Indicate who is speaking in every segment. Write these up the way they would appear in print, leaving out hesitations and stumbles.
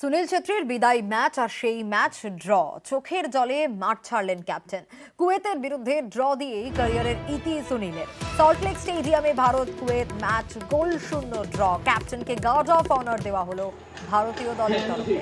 Speaker 1: সুনীল ছেত্রীর বিদায় ম্যাচ আর সেই match draw. চোখের জলে মাঠ ছাড়লেন ক্যাপ্টেন। কুয়েতের বিরুদ্ধে ড্র দিয়েই ক্যারিয়ারের ইতি সুনীলের। সল্টলেক স্টেডিয়ামে ভারত কুয়েত ম্যাচ গোল শূন্য ড্র। ক্যাপ্টেনকে গার্ড অফ অনার দেওয়া হলো ভারতীয় দলের তরফে।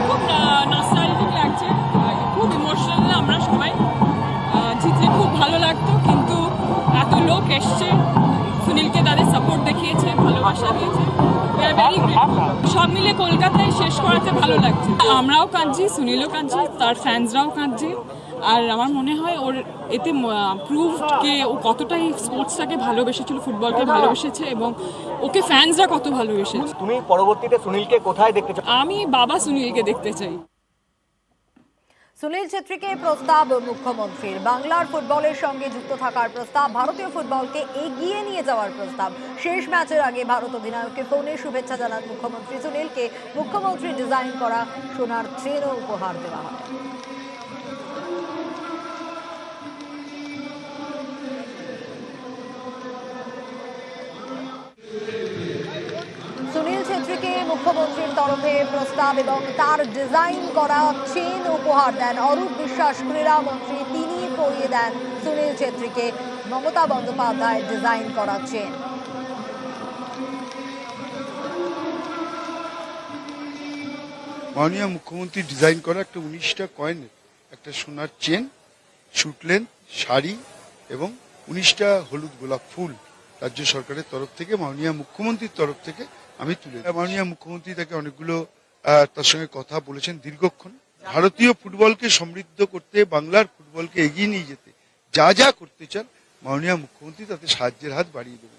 Speaker 2: খুব নস্টালজিক লাগছে, খুব ইমোশনাল। আমরা সবাই জিতলে খুব ভালো লাগতো, কিন্তু এত লোক এসছে, সুনীলকে তাদের সাপোর্ট দেখিয়েছে, ভালোবাসা দিয়েছে। সব মিলে কলকাতায় শেষ করাতে ভালো লাগছে। আমরাও কাঁদছি, সুনীলও কাঁদছে, তার ফ্যান্সরাও কাঁদছে। আর আমার মনে হয় ওর এতে প্রুভ কে ও কতটাই স্পোর্টসটাকে ভালোবেসেছিল, ফুটবলকে ভালোবেসেছে, এবং ওকে ফ্যান্সরা কত ভালোবেসেছে।
Speaker 3: তুমি পরবর্তীতে সুনীলকে কোথায় দেখতে চাও?
Speaker 2: আমি বাবা সুনীলকে দেখতে চাই।
Speaker 1: সুনীল ছেত্রীকে প্রস্তাব মুখ্যমন্ত্রীর। বাংলার ফুটবলের সঙ্গে যুক্ত থাকার প্রস্তাব, ভারতীয় ফুটবলকে এগিয়ে নিয়ে যাওয়ার প্রস্তাব। শেষ ম্যাচের আগে ভারত অধিনায়ককে ফোনে শুভেচ্ছা জানান মুখ্যমন্ত্রী। সুনীলকে মুখ্যমন্ত্রী ডিজাইন করা সোনার চেনও উপহার দেওয়া হয়। সুনীল ছেত্রীকে মুখ্যমন্ত্রীর তরফে প্রস্তাব এবং তার ডিজাইন করা চেন উপহার দেন অরূপ বিশ্বাস, ক্রীড়া মন্ত্রী। তিনি পরিয়ে দেন সুনীল ছেত্রীকে মমতা বন্দ্যোপাধ্যায় ডিজাইন করা চেন।
Speaker 4: মাননীয় মুখ্যমন্ত্রী ডিজাইন করা একটা 19টা কয়েনের একটা সোনার চেন, শুটলেন, শাড়ি এবং 19টা হলুদ গোলাপ ফুল রাজ্য সরকারের তরফ থেকে, মাননীয় মুখ্যমন্ত্রীর তরফ থেকে আমি তুলে। মাননীয় মুখ্যমন্ত্রী তাকে অনেকগুলো তার সঙ্গে কথা বলেছেন দীর্ঘক্ষণ। ভারতীয় ফুটবলকে সমৃদ্ধ করতে, বাংলার ফুটবলকে এগিয়ে নিয়ে যেতে যা যা করতে চান মাননীয় মুখ্যমন্ত্রী তাতে সাহায্যের হাত বাড়িয়ে দেবেন।